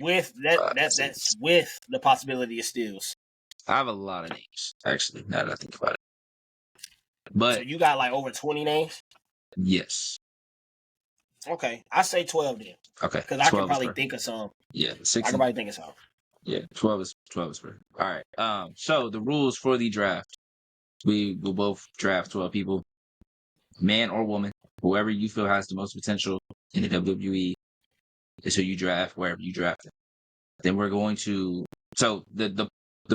With that's with the possibility of steals. I have a lot of names, actually, now that I think about it. But so you got like over 20 names? Yes. Okay. I say 12 then. Okay. Because I can probably think of some. Yeah. 16. I can probably think of some. Yeah, 12 is perfect. All right. So the rules for the draft. We will both draft 12 people, man or woman, whoever you feel has the most potential in the WWE is who you draft wherever you draft them. Then we're going to the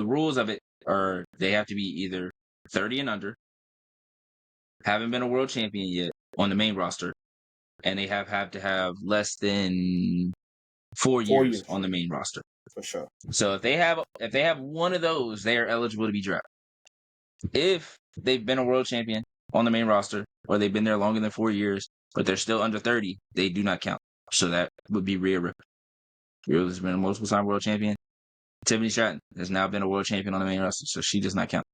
rules of it are they have to be either 30 and under, haven't been a world champion yet on the main roster, and they have to have less than 4 years on the main roster. For sure. So if they have one of those, they are eligible to be drafted. If they've been a world champion on the main roster, or they've been there longer than 4 years, but they're still under 30, they do not count. So that would be Rhea Ripley. Rhea has been a multiple-time world champion. Tiffany Stratton has now been a world champion on the main roster, so she does not count.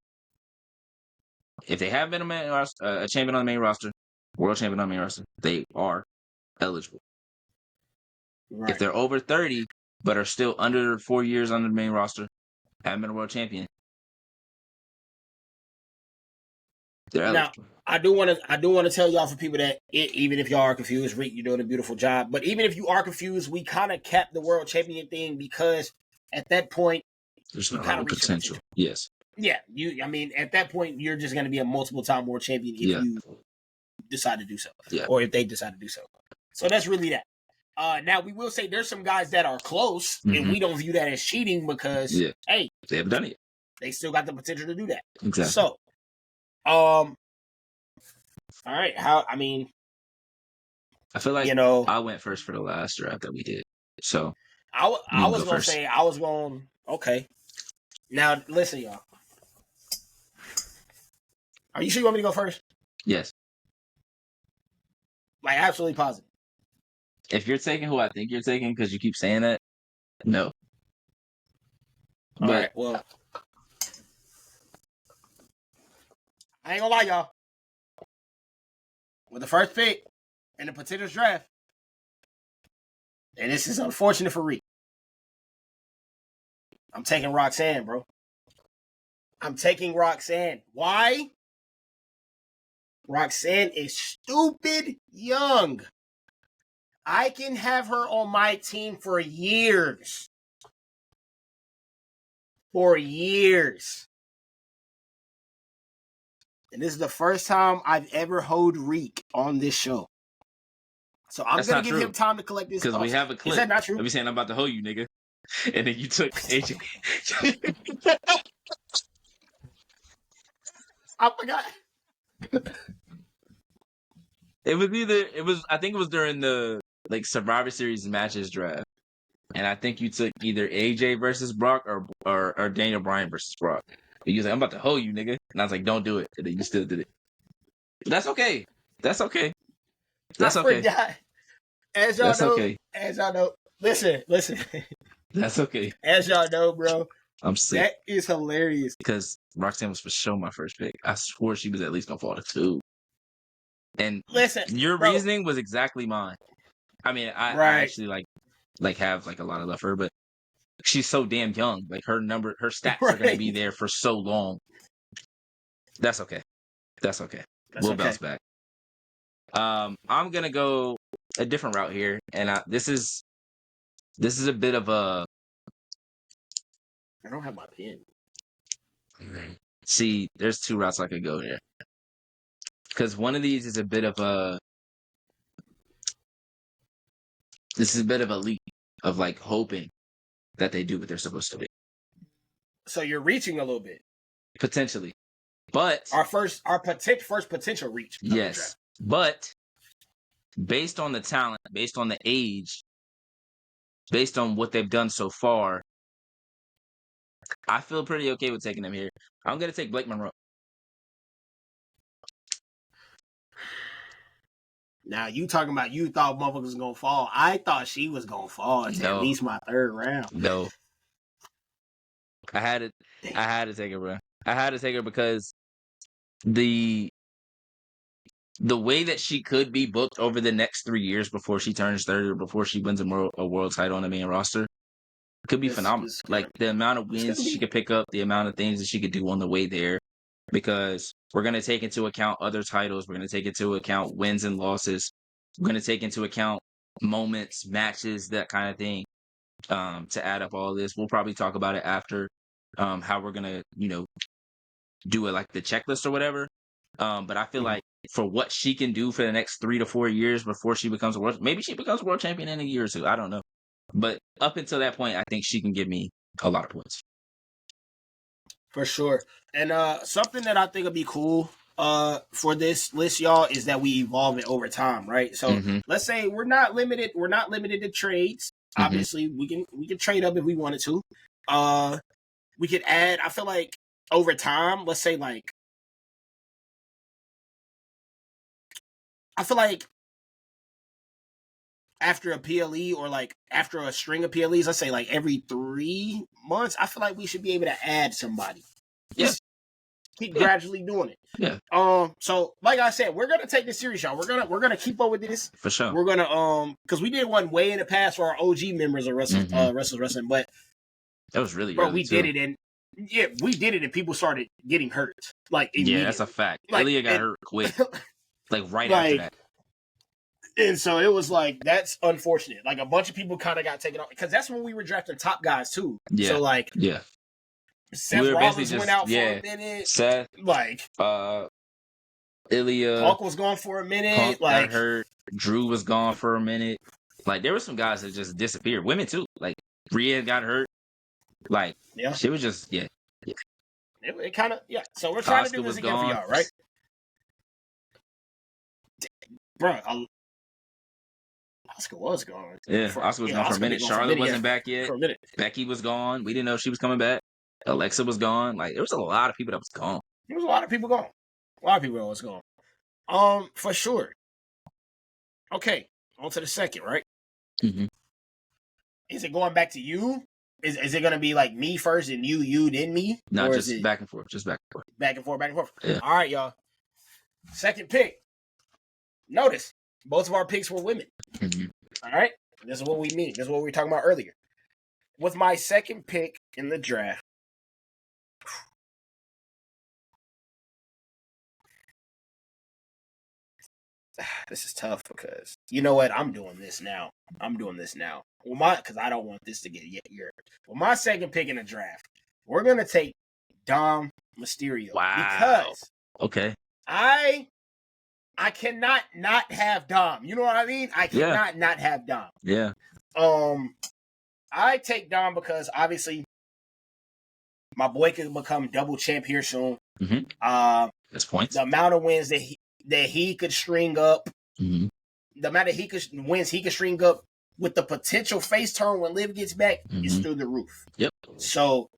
If they have been a champion on the main roster, world champion on the main roster, they are eligible. Right. If they're over 30, but are still under 4 years on the main roster, haven't been a world champion, they're eligible. Now, I do want to tell y'all, for people that even if y'all are confused, Rick, you're doing a beautiful job. But even if you are confused, we kind of kept the world champion thing because at that point, there's no potential. Yes. Yeah, at that point, you're just going to be a multiple-time world champion if you decide to do so, or if they decide to do so. So that's really that. Now, we will say there's some guys that are close, and we don't view that as cheating because, hey, they haven't done it yet. They still got the potential to do that. Exactly. So, all right. I feel like I went first for the last draft that we did. So I was going to say okay. Now, listen, y'all. Are you sure you want me to go first? Yes. Like, absolutely positive. If you're taking who I think you're taking, because you keep saying that, no. All right, well, I ain't gonna lie, y'all. With the first pick in the potential draft, and this is unfortunate for Reed, I'm taking Roxanne, bro. I'm taking Roxanne. Why? Roxanne is stupid young. I can have her on my team for years. For years. And this is the first time I've ever hoed Reek on this show. So I'm going to give him time to collect this. Because we have a clip. Is that not true? Let me saying I'm about to hoe you, nigga. And then you took AJ. I forgot. I think it was during the Survivor Series matches draft. And I think you took either AJ versus Brock or Daniel Bryan versus Brock. And you was like, I'm about to hoe you, nigga. And I was like, don't do it. And then you still did it. But that's okay. That's okay. That's okay. Forgot. As y'all know. Listen. That's okay. As y'all know, bro. I'm sick. That is hilarious. Because Roxanne was for sure my first pick. I swore she was at least gonna fall to 2. And listen, your reasoning was exactly mine. I mean, I actually have a lot of love for her, but she's so damn young. Like her stats are gonna be there for so long. That's okay. We'll bounce back. I'm gonna go a different route here, and this is a bit of a. I don't have my pen. See, there's 2 routes I could go here. Because one of these is a bit of a. This is a bit of a leap of hoping that they do what they're supposed to do. So you're reaching a little bit. Potentially. But our first potential reach. Yes. But based on the talent, based on the age, based on what they've done so far, I feel pretty okay with taking them here. I'm going to take Blake Monroe. Now, you talking about you thought motherfuckers was going to fall. I thought she was going to fall at least my 3rd round. No. I had to take her, bro. I had to take her because the way that she could be booked over the next 3 years before she turns 30 or before she wins a world title on the main roster, could be phenomenal. Like the amount of wins she could pick up, the amount of things that she could do on the way there, because we're going to take into account other titles. We're going to take into account wins and losses. We're going to take into account moments, matches, that kind of thing. To add up all this, we'll probably talk about it after, how we're going to, do it like the checklist or whatever. But I feel like for what she can do for the next 3 to 4 years before she becomes maybe she becomes world champion in a year or two. I don't know. But up until that point, I think she can give me a lot of points. For sure. And something that I think would be cool for this list, y'all, is that we evolve it over time, right? So let's say we're not limited to trades. Obviously, we can trade up if we wanted to. We could add, I feel like over time, let's say like, I feel like after a PLE or like after a string of PLEs, let's say like every 3 months, I feel like we should be able to add somebody. Yeah. Keep gradually doing it. Yeah. So like I said, we're gonna take this serious, y'all. We're gonna keep up with this. For sure. We're gonna because we did one way in the past for our OG members of Restless Wrestling, but that was really we did it and people started getting hurt. Like yeah, that's a fact. Like, Ilya got hurt quick. Like right after that. And so it was like, that's unfortunate. Like a bunch of people kind of got taken off because that's when we were drafting top guys too. Yeah. So like, Seth Rollins went out for a minute. Seth, like, Ilya, Punk was gone for a minute. Punk like, got hurt. Drew was gone for a minute. Like there were some guys that just disappeared. Women too. Like Rhea got hurt. Like she was just It kind of So we're trying to do this again for y'all, right? Bro, Asuka was gone. Yeah, Asuka was gone for a minute. Charlotte wasn't back yet. For a minute. Becky was gone. We didn't know she was coming back. Alexa was gone. Like there was a lot of people that was gone. There was a lot of people gone. A lot of people that was gone. For sure. Okay, on to the second, right? Is it going back to you? Is it going to be like me first and you, then me? No, just back and forth. Just back and forth. Back and forth, back and forth. Yeah. All right, y'all. Second pick. Notice, both of our picks were women. All right? This is what we mean. This is what we were talking about earlier. With my second pick in the draft, this is tough because, you know what? I'm doing this now. Well, because I don't want this to get yours. Well, my second pick in the draft, we're going to take Dom Mysterio. Wow. Because I cannot not have Dom. You know what I mean? I cannot not have Dom. Yeah. I take Dom because obviously my boy could become double champ here soon. That's points. The amount of wins that he could string up, the amount of wins he could string up with the potential face turn when Liv gets back is through the roof. Yep. So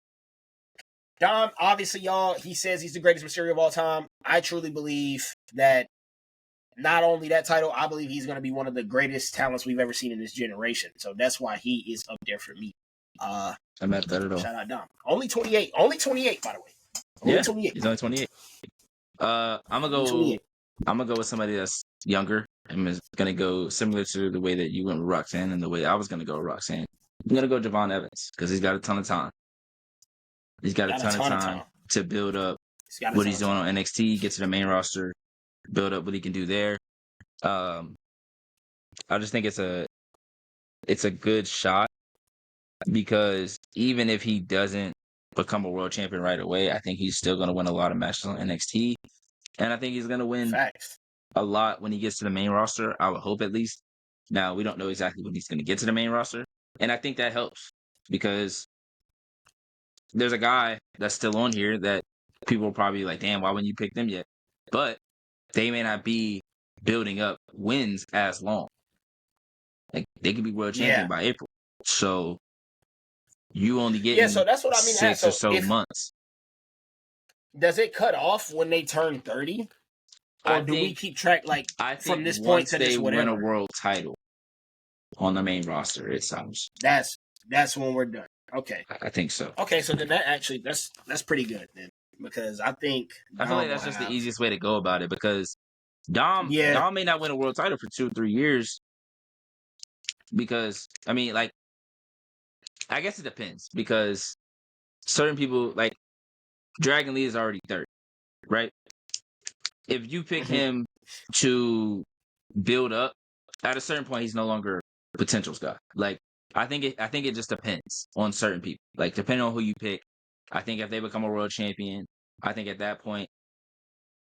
Dom, obviously, y'all, he says he's the greatest Mysterio of all time. I truly believe that. Not only that title, I believe he's going to be one of the greatest talents we've ever seen in this generation. So that's why he is up there for me. I'm not that at all. Shout out Dom. Only 28. Only 28, by the way. Only 28. He's only 28. I'm gonna go with somebody that's younger. I'm gonna go similar to the way that you went with Roxanne and the way I was gonna go with Roxanne. I'm gonna go Javon Evans because he's got a ton of time. He's got a ton of time to build up what he's doing on NXT, get to the main roster, build up what he can do there. I just think it's a good shot because even if he doesn't become a world champion right away, I think he's still going to win a lot of matches on NXT, and I think he's going to win a lot when he gets to the main roster. I would hope at least. Now we don't know exactly when he's going to get to the main roster, and I think that helps because there's a guy that's still on here that people will probably be like, "Damn, why wouldn't you pick them yet?" But they may not be building up wins as long. Like they could be world champion by April. So you only get so that's what I mean. 6 or so months. Does it cut off when they turn 30? Or do we keep track from this point to this whatever? They win a world title on the main roster, it sounds. That's when we're done. Okay. I think so. Okay, so then that's pretty good then. Because I feel like that's just the easiest way to go about it because Dom may not win a world title for 2 or 3 years because I mean like I guess it depends because certain people like Dragon Lee is already third, right? If you pick him to build up, at a certain point, he's no longer a potentials guy. Like I think it just depends on certain people. Like depending on who you pick, I think if they become a world champion, I think at that point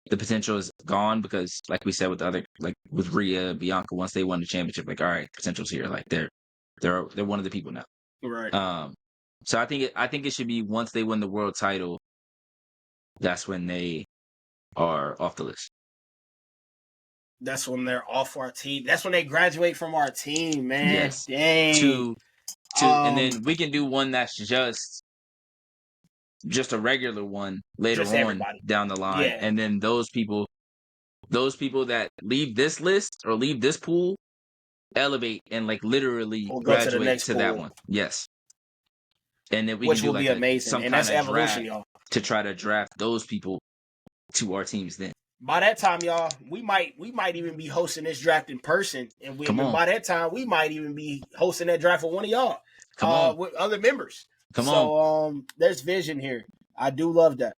the potential is gone because, like we said with the other, like with Rhea, Bianca, once they won the championship, like all right, potential's here. Like they're one of the people now. Right. So I think it should be once they win the world title, that's when they are off the list. That's when they're off our team. That's when they graduate from our team, man. Yes. Dang. And then we can do one that's just a regular one later on down the line. Yeah. And then those people that leave this list or leave this pool elevate and like literally graduate to that one. Yes. And then we can do like amazing. some and kind that's of evolution, draft y'all. to try to draft those people to our teams then. By that time, y'all, we might even be hosting this draft in person. And by that time, we might even be hosting that draft with one of y'all. With other members. There's vision here. I do love that.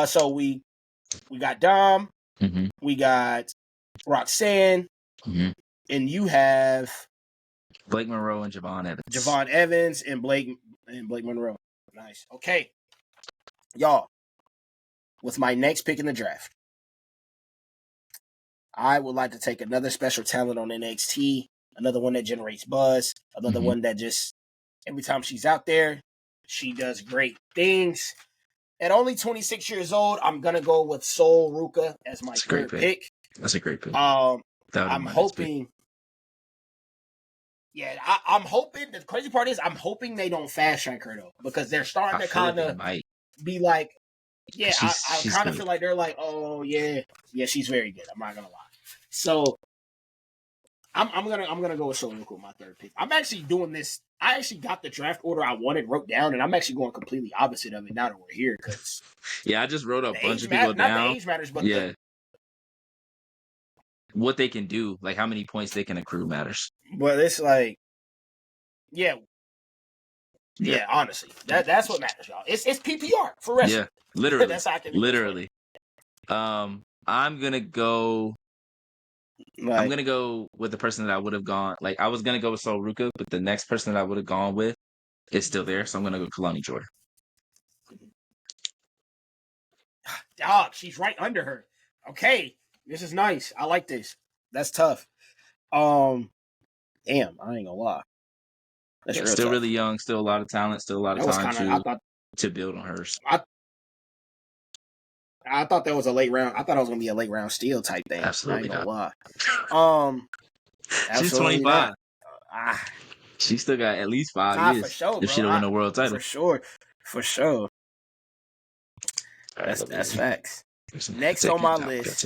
So we got Dom, we got Roxanne, and you have Blake Monroe and Javon Evans and Blake Monroe. Nice. Okay. Y'all, with my next pick in the draft, I would like to take another special talent on NXT, another one that generates buzz, another one that just, every time she's out there, she does great things. At only 26 years old, I'm going to go with Sol Ruka as my third pick. That's a great pick. I'm hoping. Yeah, I'm hoping. The crazy part is I'm hoping they don't fast track her, though, because they're starting to kind of be like, yeah, I kind of feel like they're like, oh, yeah, she's very good. I'm not going to lie. So I'm gonna go with Sol Ruka, my third pick. I'm actually doing this. I actually got the draft order I wanted wrote down, and I'm actually going completely opposite of it now that we're here. Cause I just wrote a bunch of people down. Not the age matters, but what they can do, like how many points they can accrue matters. But it's like, yeah, honestly, that's what matters, y'all. It's PPR for wrestling. Yeah, literally. That's how I can literally. I'm gonna go. I'm gonna go with the person that I would have gone. Like I was gonna go with Sol Ruka, but the next person that I would have gone with is still there, so I'm gonna go Kalani Jordan. Dog, she's right under her. Okay, this is nice. I like this. That's tough. Damn, I ain't gonna lie. That's still really young, still a lot of talent, still a lot of time to build on hers. I thought that was a late round. I thought it was gonna be a late round steal type thing. Absolutely I ain't gonna lie. She's 25. She still got at least 5 years for sure, if she don't win a world title. For sure. Right, that's facts. Next on my list,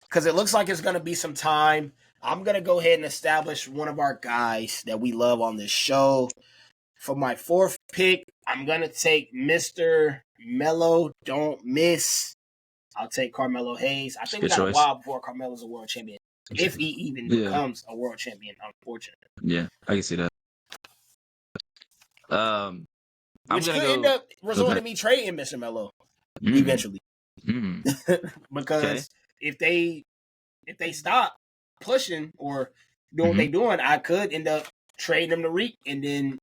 because it looks like it's gonna be some time. I'm gonna go ahead and establish one of our guys that we love on this show. For my fourth pick, I'm going to take Mr. Mello. Don't miss. I'll take Carmelo Hayes. I think we got a while before Carmelo's a world champion. If he even becomes a world champion, unfortunately. Yeah, I can see that. Which could end up resulting in me trading Mr. Mello eventually. Because if they stop pushing or doing what they're doing, I could end up trading them to Reek, and then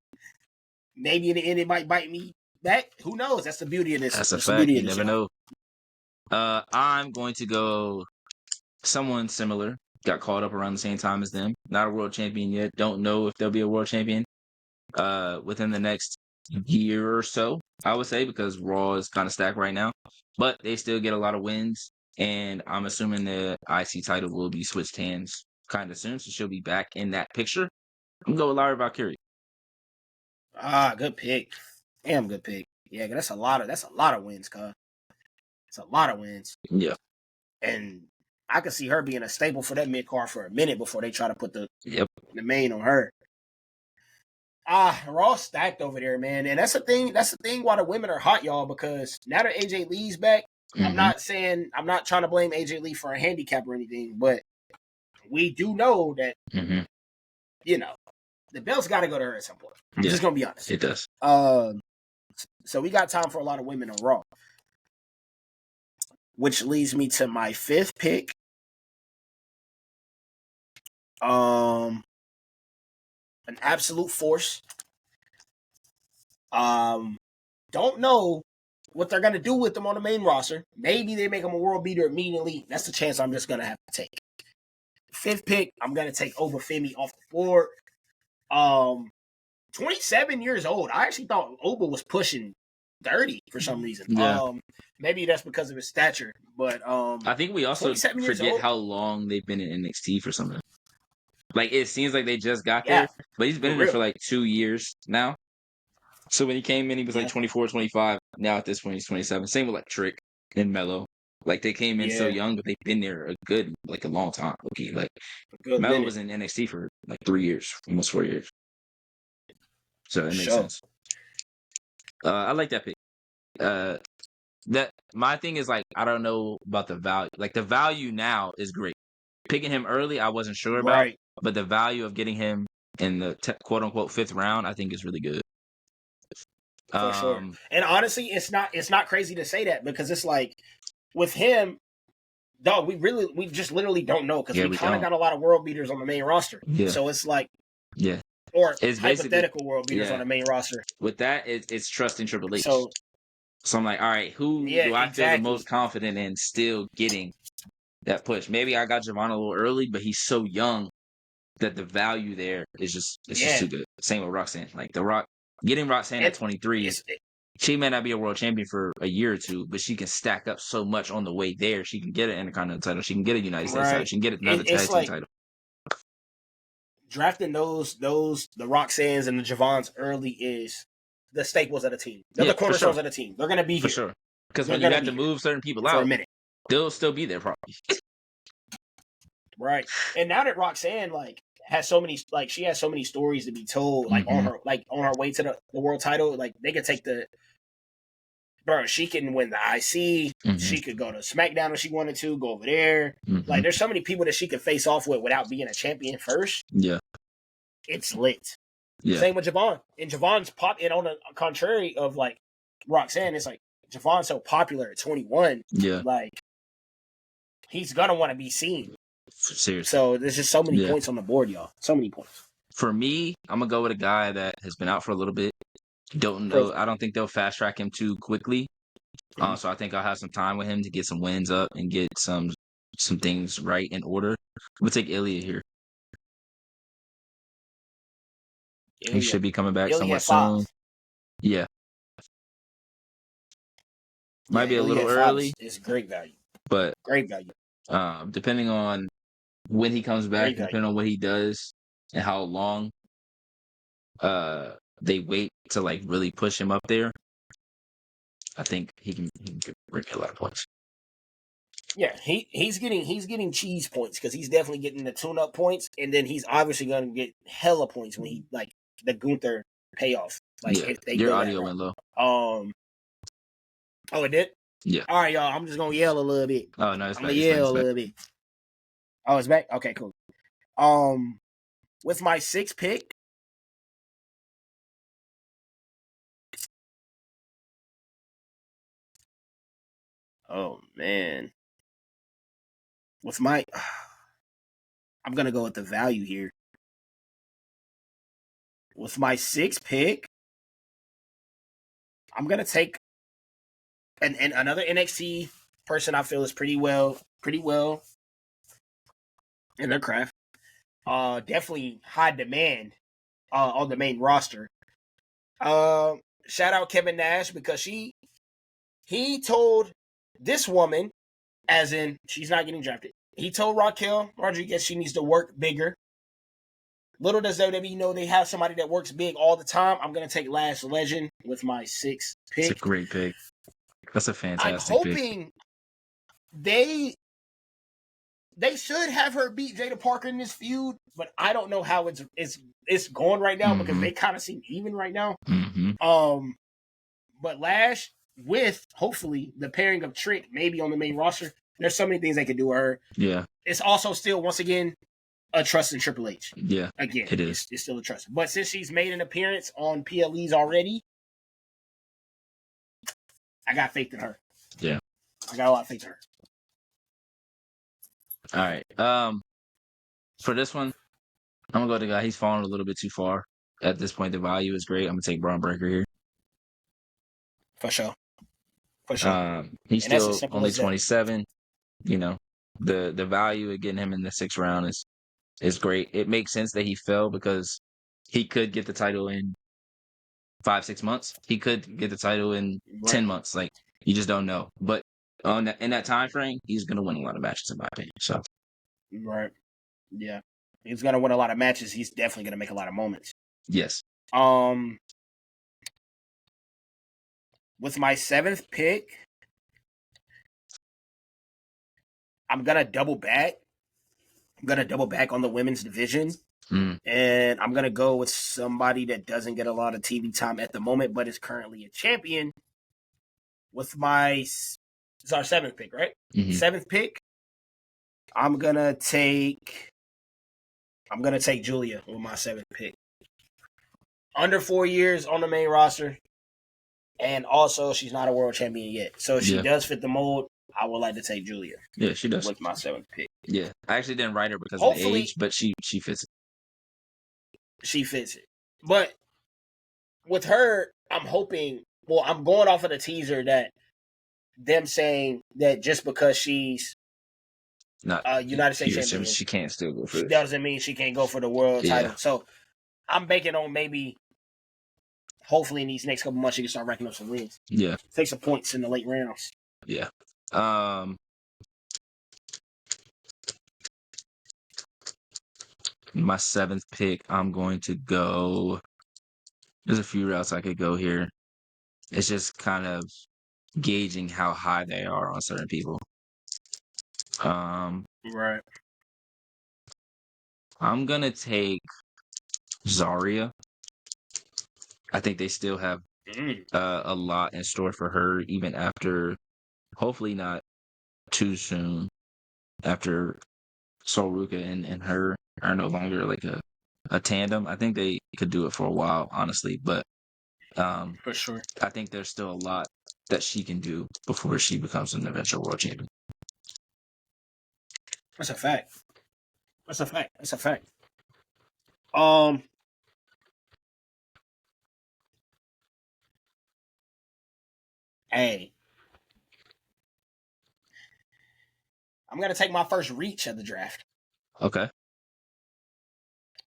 maybe in the end it might bite me back. Who knows? That's the beauty of this. That's a fact. You never know. I'm going to go someone similar. Got caught up around the same time as them. Not a world champion yet. Don't know if they'll be a world champion within the next year or so, I would say, because Raw is kind of stacked right now. But they still get a lot of wins. And I'm assuming the IC title will be switched hands kind of soon. So she'll be back in that picture. I'm going to go with Lyra Valkyrie. Good pick. Damn good pick. Yeah, that's a lot of wins, cuz. It's a lot of wins. Yeah. And I could see her being a staple for that mid card for a minute before they try to put the main on her. Raw stacked over there, man. And that's the thing why the women are hot, y'all, because now that AJ Lee's back, I'm not trying to blame AJ Lee for a handicap or anything, but we do know that the belt's got to go to her at some point. I'm just gonna be honest. It does. So we got time for a lot of women on Raw, which leads me to my fifth pick. An absolute force. Don't know what they're gonna do with them on the main roster. Maybe they make them a world beater immediately. That's the chance I'm just gonna have to take. Fifth pick, I'm gonna take Obafemi off the board. 27 years old. I actually thought Oba was pushing 30 for some reason. Yeah. Maybe that's because of his stature, but I think we also forget how long they've been in NXT for something. Like, it seems like they just got there, but he's been in there for like 2 years now. So when he came in, he was like 24, 25. Now at this point, he's 27. Same with like Trick and Mello. Like, they came in so young, but they've been there a long time. Okay, like Mello was in NXT for like 3 years, almost 4 years. So it makes sense. I like that pick. That my thing is, like, I don't know about the value. Like, the value now is great. Picking him early, I wasn't sure about, but the value of getting him in the quote unquote 5th round, I think is really good. For sure. And honestly, it's not crazy to say that, because it's like with him, dog, we just literally don't know, because we kind of got a lot of world beaters on the main roster. Yeah. So it's like, or it's hypothetical world beaters on the main roster. With that, it's trusting Triple H. So I'm like, all right, who do I feel the most confident in still getting that push? Maybe I got Javon a little early, but he's so young that the value there is just too good. Same with Roxanne. Like, getting Roxanne at 23, she may not be a world champion for a year or two, but she can stack up so much on the way there. She can get an Intercontinental title. She can get a United States title. She can get another tag team title. Drafting the Roxannes and the Javons early is the staples of the team. They're the cornerstones of the team. They're going to be here. For sure. Because when you have to move certain people out, they'll still be there probably. Right. And now that Roxanne, like, has so many, like, she has so many stories to be told, like, on her way to the world title. Like, they could take she can win the IC. She could go to SmackDown if she wanted to, go over there. Like, there's so many people that she could face off with without being a champion first. Yeah. It's lit. Yeah. Same with Javon. And Javon's and on the contrary of, like, Roxanne, it's like Javon's so popular at 21. Yeah. Like, he's gonna want to be seen. Seriously. So there's just so many points on the board, y'all. So many points. For me, I'm gonna go with a guy that has been out for a little bit. Don't know. I don't think they'll fast track him too quickly. So I think I'll have some time with him to get some wins up and get some things right in order. We'll take Ilya here. He should be coming back somewhat soon. Yeah. Might be a little early. It's great value. But great value. Depending on when he comes back, depending on what he does and how long they wait to, like, really push him up there, I think he can bring a lot of points. Yeah, he's getting cheese points, because he's definitely getting the tune-up points, and then he's obviously going to get hella points when he, like, the Gunther payoff. Like, if they your audio went low. Oh, it did? Yeah. All right, y'all. I'm just gonna yell a little bit. Oh no, it's I'm gonna yell a little bit. Oh, it's back. Okay, cool. With my 6th pick, oh man, I'm gonna go with the value here. With my 6th pick, I'm gonna take and another NXT person I feel is pretty well in their craft. Definitely high demand on the main roster. Shout out Kevin Nash, because he told this woman, as in she's not getting drafted, he told Raquel Rodriguez she needs to work bigger. Little does WWE know they have somebody that works big all the time. I'm going to take Lash Legend with my 6th pick. It's a great pick. That's a fantastic pick. I'm hoping they should have her beat Jada Parker in this feud, but I don't know how it's going right now, because they kind of seem even right now. But Lash, with hopefully the pairing of Trick maybe on the main roster, there's so many things they could do with her. Yeah. It's also still, once again, a trust in Triple H. Yeah, again, it is. It's still a trust. But since she's made an appearance on PLEs already, I got faith in her. Yeah, I got a lot of faith in her. All right. For this one, I'm gonna go with the guy. He's fallen a little bit too far. At this point, the value is great. I'm gonna take Braun Breaker here. For sure. He's still only as 27. You know, the value of getting him in the 6th round is great. It makes sense that he fell because he could get the title in 5-6 months. He could get the title in 10 months. Like, you just don't know. But in that time frame, he's gonna win a lot of matches, in my opinion. So, right, yeah, he's gonna win a lot of matches. He's definitely gonna make a lot of moments. Yes. With my 7th pick, I'm gonna double back. I'm gonna double back on the women's division. And I'm gonna go with somebody that doesn't get a lot of TV time at the moment, but is currently a champion. With it's our 7th pick, right? 7th pick. I'm gonna take Julia with my 7th pick. Under 4 years on the main roster, and also she's not a world champion yet, so if she does fit the mold, I would like to take Julia. Yeah, she does with my 7th pick. Yeah, I actually didn't write her because of the age, but she fits it. She fits it, but with her, I'm hoping. Well, I'm going off of the teaser that them saying that just because she's not United States champion, she can't still go for it. Doesn't mean she can't go for the world title. So I'm banking on maybe, hopefully in these next couple months, she can start racking up some wins. Yeah, take some points in the late rounds. Yeah. My 7th pick, I'm going to go. There's a few routes I could go here. It's just kind of gauging how high they are on certain people. Right. I'm gonna take Zarya. I think they still have a lot in store for her, even after, hopefully not too soon, after Sol Ruka and her are no longer like a tandem. I think they could do it for a while, honestly, but for sure, I think there's still a lot that she can do before she becomes an eventual world champion. That's a fact. Hey, I'm gonna take my first reach of the draft. Okay.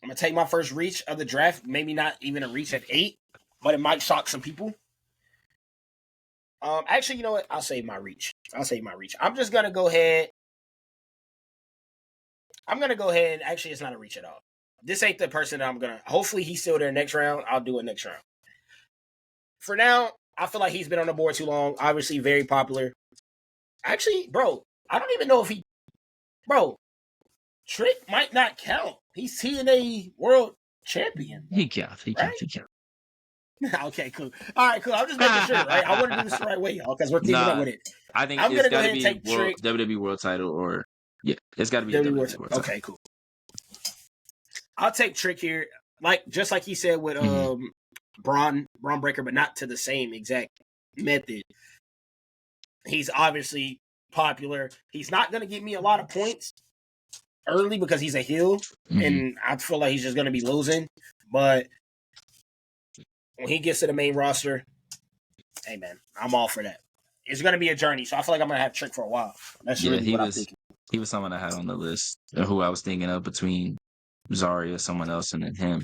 I'm gonna take my first reach of the draft. Maybe not even a reach at 8, but it might shock some people. Actually, you know what? I'll save my reach. I'm just gonna go ahead. Actually, it's not a reach at all. This ain't the person that I'm gonna. Hopefully, he's still there next round. I'll do it next round. For now, I feel like he's been on the board too long. Obviously, very popular. Actually, bro, I don't even know if he. Bro, Trick might not count. He's TNA World Champion. He counts. Okay, cool. All right, cool. I'm just making sure, right? I want to do this the right way, y'all, because we're teaming up with it. I think it's got to be WWE World Title, or it's got to be a WWE World Title. Okay, cool. I'll take Trick here, just like he said with Braun Breaker, but not to the same exact method. He's obviously popular. He's not going to give me a lot of points early because he's a heel, and I feel like he's just going to be losing. But when he gets to the main roster, hey man, I'm all for that. It's going to be a journey, so I feel like I'm going to have Trick for a while. That's really what I'm thinking. He was someone I had on the list, who I was thinking of between Zarya, someone else, and then him.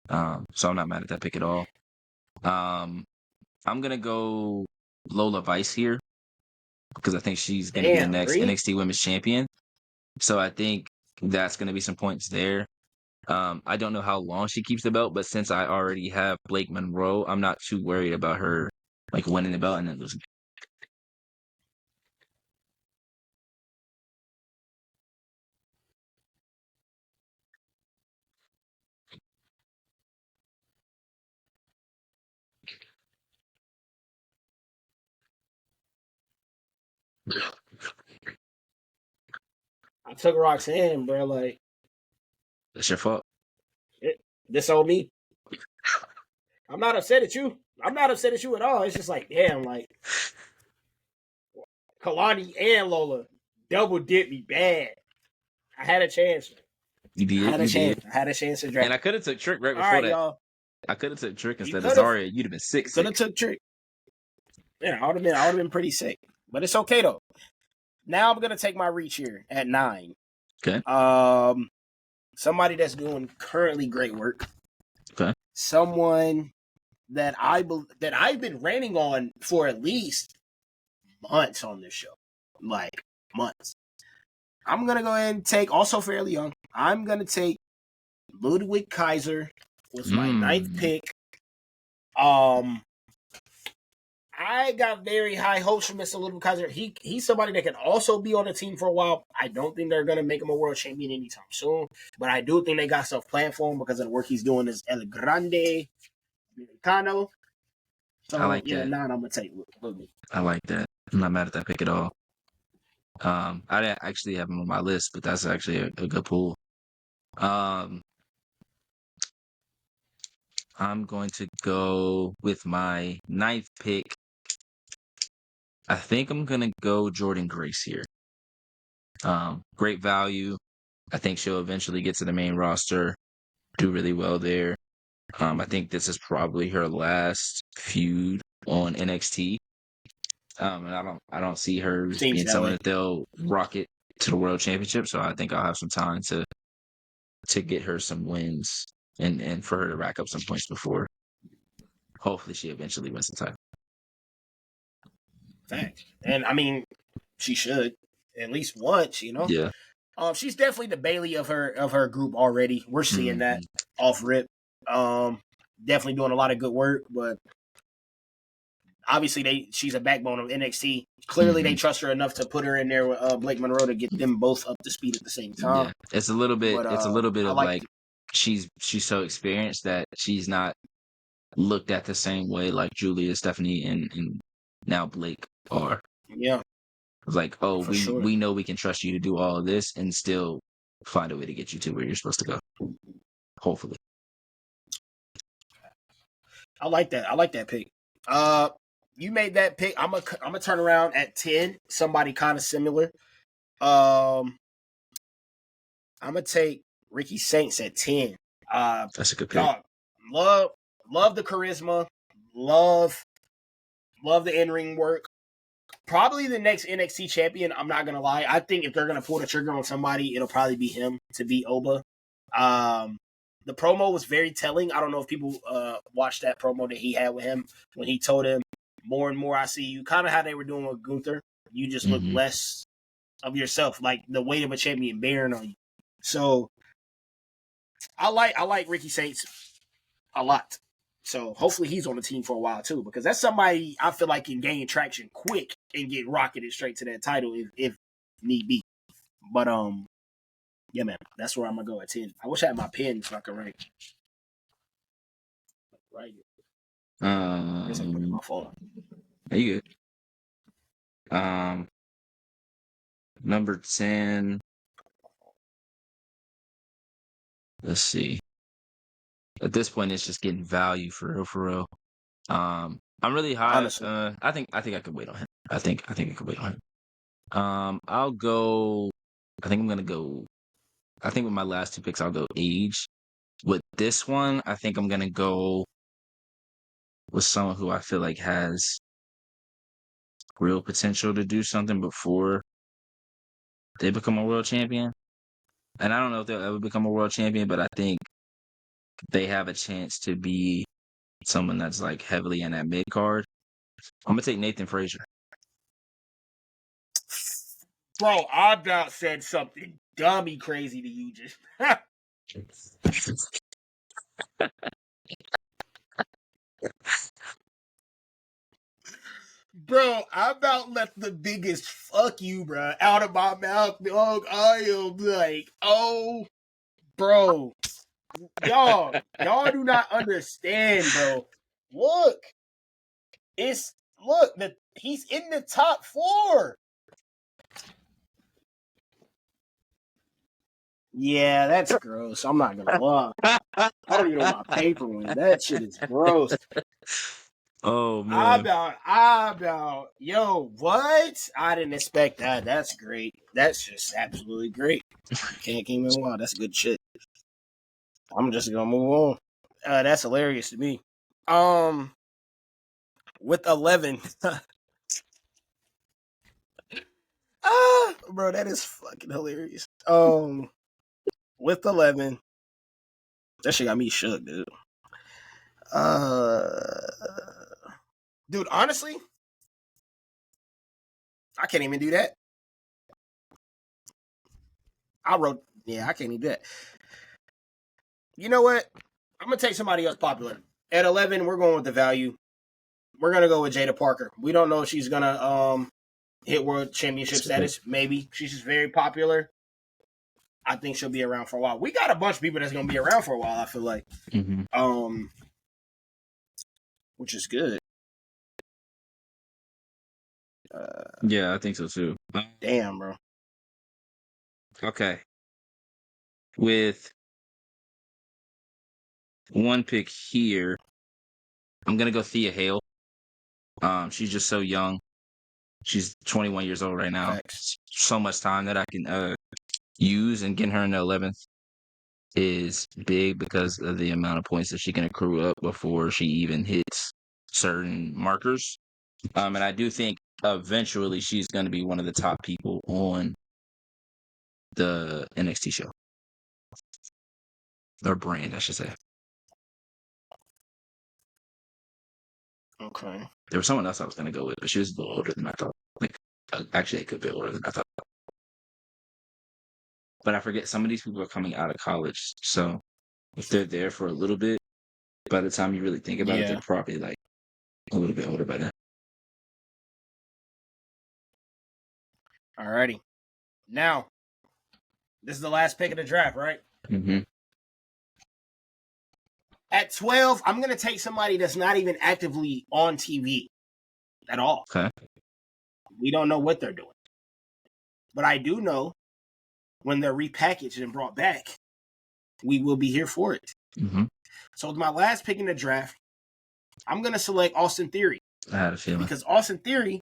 So I'm not mad at that pick at all. I'm gonna go Lola Vice here because I think she's gonna be the next NXT Women's Champion. So I think that's gonna be some points there. I don't know how long she keeps the belt, but since I already have Blake Monroe, I'm not too worried about her winning the belt and then losing. I took Roxanne, bro. That's your fault. This on me. I'm not upset at you. I'm not upset at you at all. It's just like, damn, like Kalani and Lola double dip me bad. I had a chance. You did. I did. had a chance to draft. And I could have took Trick right all before right, that. y'all. I could have took Trick instead of Zarya. You'd have been sick. Could have took Trick. Yeah, I would have been pretty sick. But it's okay though. Now I'm gonna take my reach here at 9. Okay. Somebody that's doing currently great work. Okay. Someone that I've been ranting on for at least months on this show, like months. I'm gonna go ahead and take, also fairly young. I'm gonna take Ludwig Kaiser with my 9th pick. I got very high hopes for Mr. Ludwig Kaiser. He's somebody that can also be on the team for a while. I don't think they're gonna make him a world champion anytime soon, but I do think they got stuff planned for him because of the work he's doing as El Grande Mexicano. So I like that. 9, I'm gonna take Ludwig. I like that. I'm not mad at that pick at all. I didn't actually have him on my list, but that's actually a good pool. I'm going to go with my 9th pick. I think I'm going to go Jordan Grace here. Great value. I think she'll eventually get to the main roster, do really well there. I think this is probably her last feud on NXT. And I don't see her being someone that they'll rocket to the World Championship. So I think I'll have some time to get her some wins and for her to rack up some points before hopefully she eventually wins the title. Fact. And I mean, she should at least once, you know. Yeah. She's definitely the Bailey of her group already. We're seeing that off rip. Definitely doing a lot of good work, but obviously she's a backbone of NXT. Clearly, they trust her enough to put her in there with Blake Monroe to get them both up to speed at the same time. Yeah. It's a little bit. But, it's a little bit of like she's so experienced that she's not looked at the same way like Julia, Stephanie, and now Blake are. Yeah. It's like, oh, we know we can trust you to do all of this and still find a way to get you to where you're supposed to go. Hopefully. I like that. I like that pick. You made that pick. I'm gonna turn around at 10. Somebody kind of similar. I'm gonna take Ricky Saints at 10. That's a good pick. Love the charisma. Love the in-ring work. Probably the next NXT champion. I'm not gonna lie. I think if they're gonna pull the trigger on somebody, it'll probably be him to beat Oba. The promo was very telling. I don't know if people watched that promo that he had with him when he told him, "More and more I see you." Kind of how they were doing with Gunther. You just look less of yourself, like the weight of a champion bearing on you. So I like Ricky Saints a lot. So hopefully he's on the team for a while too, because that's somebody I feel like can gain traction quick and get rocketed straight to that title if need be. But yeah, man, that's where I'm gonna go at 10. I wish I had my pen so I could write. Right. I guess I put it in my phone. Are you good? Number 10. Let's see. At this point, it's just getting value for real. I'm really high. Honestly. I think I could wait on him. I think I could wait on him. I'll go. I think I'm gonna go. I think with my last 2 picks, I'll go age. With this one, I think I'm gonna go with someone who I feel like has real potential to do something before they become a world champion. And I don't know if they'll ever become a world champion, but I think they have a chance to be someone that's like heavily in that mid card. I'm gonna take Nathan Frazier. Bro, I about said something dummy crazy to you just. Bro, I about let the biggest fuck you, bro, out of my mouth, dog. I am like, oh, bro. Y'all do not understand, bro. Look. He's in the top 4. Yeah, that's gross. I'm not gonna lie. I don't even know my paper went. That shit is gross. Oh man. Yo, what? I didn't expect that. That's great. That's just absolutely great. Can't even lie. That's good shit. I'm just gonna move on. That's hilarious to me. With 11. Bro, that is fucking hilarious. With 11. That shit got me shook, dude. Dude, honestly, I can't even do that. I can't even do that. You know what? I'm gonna take somebody else popular. At 11, we're going with the value. We're gonna go with Jada Parker. We don't know if she's gonna hit world championship status. Maybe she's just very popular. I think she'll be around for a while. We got a bunch of people that's gonna be around for a while. I feel like, which is good. Yeah, I think so too. Damn, bro. Okay. With one pick here, I'm gonna go Thea Hale. She's just so young. She's 21 years old right now. Facts. So much time that I can use, and getting her in the 11th is big because of the amount of points that she can accrue up before she even hits certain markers. And I do think eventually she's going to be one of the top people on the NXT show. Or brand, I should say. Okay. There was someone else I was going to go with, but she was a little older than I thought. Like, actually, it could be older than I thought. But I forget, some of these people are coming out of college. So if they're there for a little bit, by the time you really think about it, they're probably like a little bit older by then. Alrighty. Now, this is the last pick of the draft, right? Mm-hmm. At 12, I'm going to take somebody that's not even actively on TV at all. Okay. We don't know what they're doing. But I do know when they're repackaged and brought back, we will be here for it. Mm-hmm. So with my last pick in the draft, I'm going to select Austin Theory. I had a feeling. Because Austin Theory,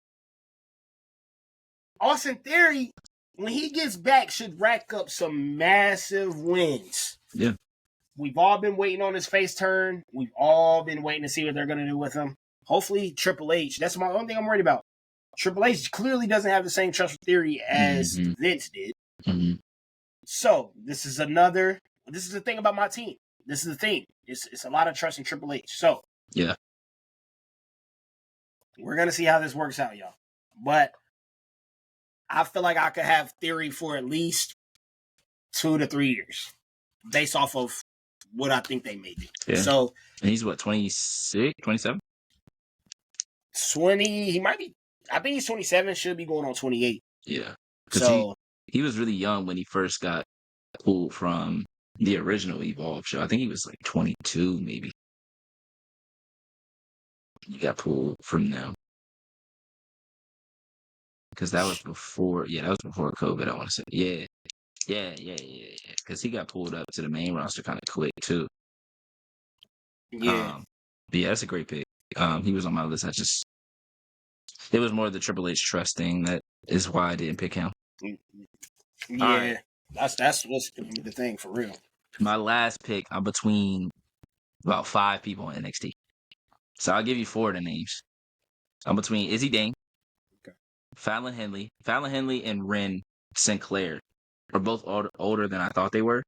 when he gets back, should rack up some massive wins. Yeah. We've all been waiting on his face turn. We've all been waiting to see what they're going to do with him. Hopefully, Triple H. That's my only thing I'm worried about. Triple H clearly doesn't have the same trust with Theory as Vince did. Mm-hmm. So, this is the thing about my team. This is the thing. It's a lot of trust in Triple H. So, yeah. We're going to see how this works out, y'all. But I feel like I could have Theory for at least 2 to 3 years based off of what I think they may do. Yeah. So, and he's what, 26, 27? 20, he might be, I think he's 27, should be going on 28. Yeah. So he was really young when he first got pulled from the original Evolve show. I think he was like 22, maybe. He got pulled from them. Because that was before, COVID, I want to say. Yeah. Because he got pulled up to the main roster kind of quick, too. Yeah. But yeah, that's a great pick. He was on my list. It was more the Triple H trust thing that is why I didn't pick him. Yeah. Right. That's what's going to be the thing, for real. My last pick, I'm between about 5 people in NXT. So I'll give you 4 of the names. I'm between Izzy Dane, Fallon Henley. Fallon Henley and Ren Sinclair are both older than I thought they were.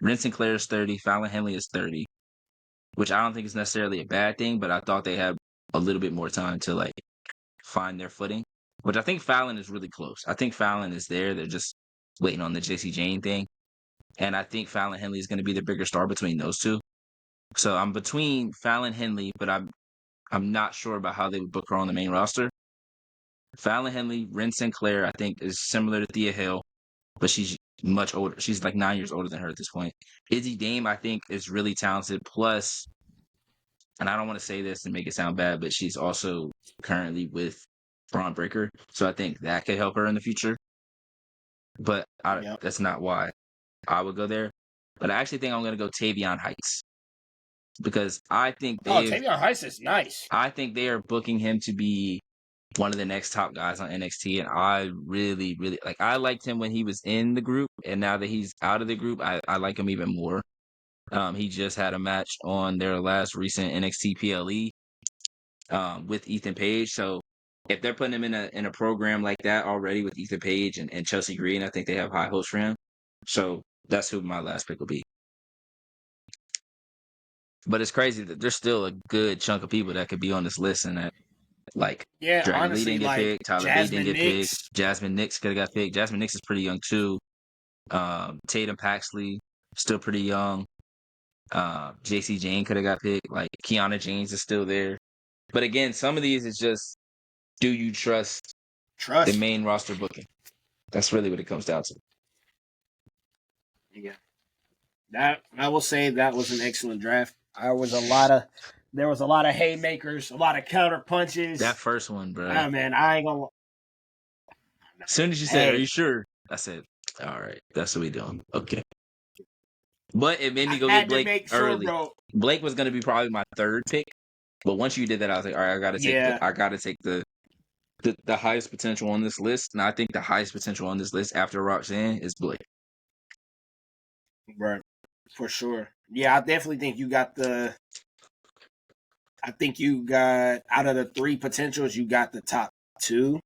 Ren Sinclair is 30. Fallon Henley is 30, which I don't think is necessarily a bad thing, but I thought they had a little bit more time to like find their footing, which I think Fallon is really close. I think Fallon is there. They're just waiting on the JC Jane thing. And I think Fallon Henley is going to be the bigger star between those two. So I'm between Fallon Henley, but I'm not sure about how they would book her on the main roster. Fallon Henley, Ren Sinclair, I think, is similar to Thea Hale, but she's much older. She's like 9 years older than her at this point. Izzy Dame, I think, is really talented. Plus, and I don't want to say this and make it sound bad, but she's also currently with Braun Breaker. So I think that could help her in the future. But that's not why I would go there. But I actually think I'm going to go Tavion Heights because I think Tavion Heights is nice. I think they are booking him to be one of the next top guys on NXT, and I really, really like. I liked him when he was in the group, and now that he's out of the group, I like him even more. He just had a match on their last recent NXT PLE with Ethan Page. So if they're putting him in a program like that already with Ethan Page and Chelsea Green, I think they have high hopes for him. So that's who my last pick will be. But it's crazy that there's still a good chunk of people that could be on this list, and that Dragon honestly, Lee didn't get picked, Tyler Bate didn't get picked, Jasmine Nix could have got picked. Jasmine Nix is pretty young too. Tatum Paxley still pretty young. JC Jane could have got picked. Like Kiana James is still there. But again, some of these is just, do you trust the main roster booking? That's really what it comes down to. Yeah. That I will say that was an excellent draft. There was a lot of haymakers, a lot of counter punches. That first one, bro. Ah, man, I ain't gonna. As soon as you said, "Are you sure?" I said, "All right, that's what we doing." Okay. But it made me go get Blake early. Blake was going to be probably my third pick, but once you did that, I was like, "All right, I got to take the highest potential on this list." And I think the highest potential on this list after Roxanne is Blake. Right, for sure. Yeah, I definitely think you got out of the three potentials, you got the top two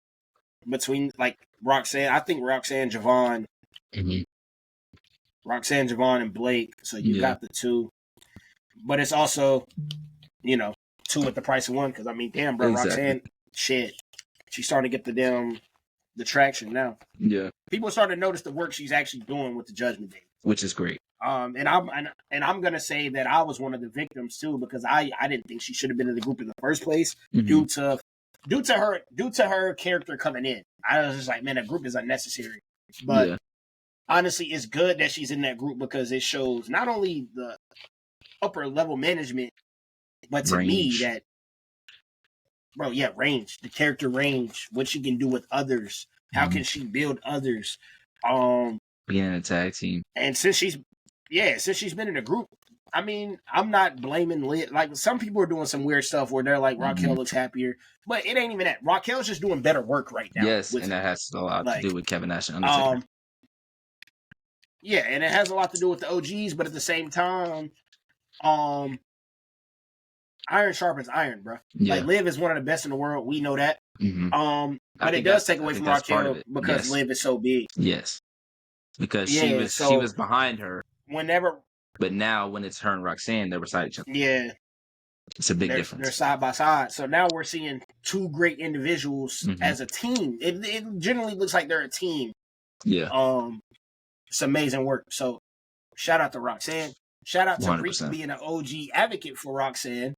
between Roxanne. I think Roxanne, Javon. Mm-hmm. Roxanne, Javon, and Blake. So you got the two. But it's also, two at the price of one. Because, I mean, damn, bro, exactly. Roxanne, shit. She's starting to get the traction now. Yeah. People are starting to notice the work she's actually doing with the Judgment Day. Which is great. And I'm gonna say that I was one of the victims too, because I didn't think she should have been in the group in the first place, due to her character coming in. I was just like, man, that group is unnecessary. But honestly, it's good that she's in that group because it shows not only the upper level management, but to me that, bro, range, the character range, what she can do with others, how can she build others, being in a tag team, and since she's been in a group, I mean, I'm not blaming Liv. Like, some people are doing some weird stuff where they're like, Raquel looks happier, but it ain't even that. Raquel's just doing better work right now. Yes, and that has a lot to do with Kevin Nash and Undertaker. Yeah, and it has a lot to do with the OGs, but at the same time, iron sharpens iron, bro. Yeah. Like, Liv is one of the best in the world. We know that. Mm-hmm. But it does take away from Raquel because Liv is so big. Yes. Because she was behind her. But now when it's her and Roxanne, they're beside each other. Yeah. It's a big difference. They're side by side. So now we're seeing two great individuals as a team. It generally looks like they're a team. Yeah. It's amazing work. So shout out to Roxanne. Shout out to 100%. Reek being an OG advocate for Roxanne.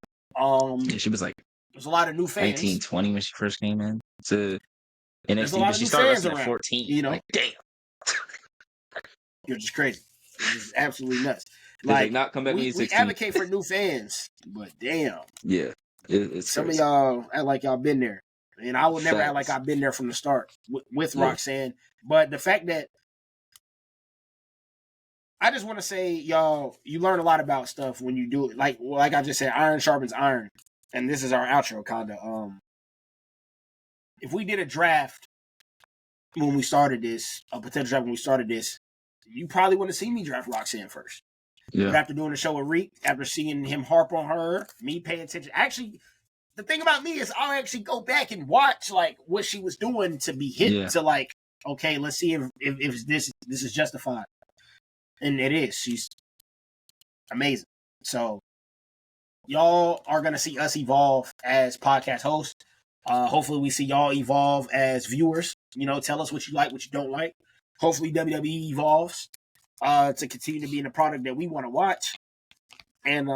She was like, there's a lot of new fans. 19, 20 when she first came in to NXT, but she started wrestling at 14. Like, damn. You're just crazy. It's just absolutely nuts. Like, not come back when you're 16. We advocate for new fans, but damn. Yeah. It's some crazy. of y'all act like y'all been there. And I would never act like I've been there from the start with Roxanne. But the fact that I just want to say, y'all, you learn a lot about stuff when you do it. Like I just said, iron sharpens iron. And this is our outro, kind of. If we did a draft when we started this, a potential draft when we started this, you probably want to see me draft Roxanne first. Yeah. But after doing the show with Reek, after seeing him harp on her, me paying attention. Actually, the thing about me is I'll actually go back and watch like what she was doing to be hit to like, okay, let's see if this is justified. And it is. She's amazing. So y'all are going to see us evolve as podcast hosts. Hopefully we see y'all evolve as viewers. Tell us what you like, what you don't like. Hopefully WWE evolves to continue to be in the product that we want to watch. And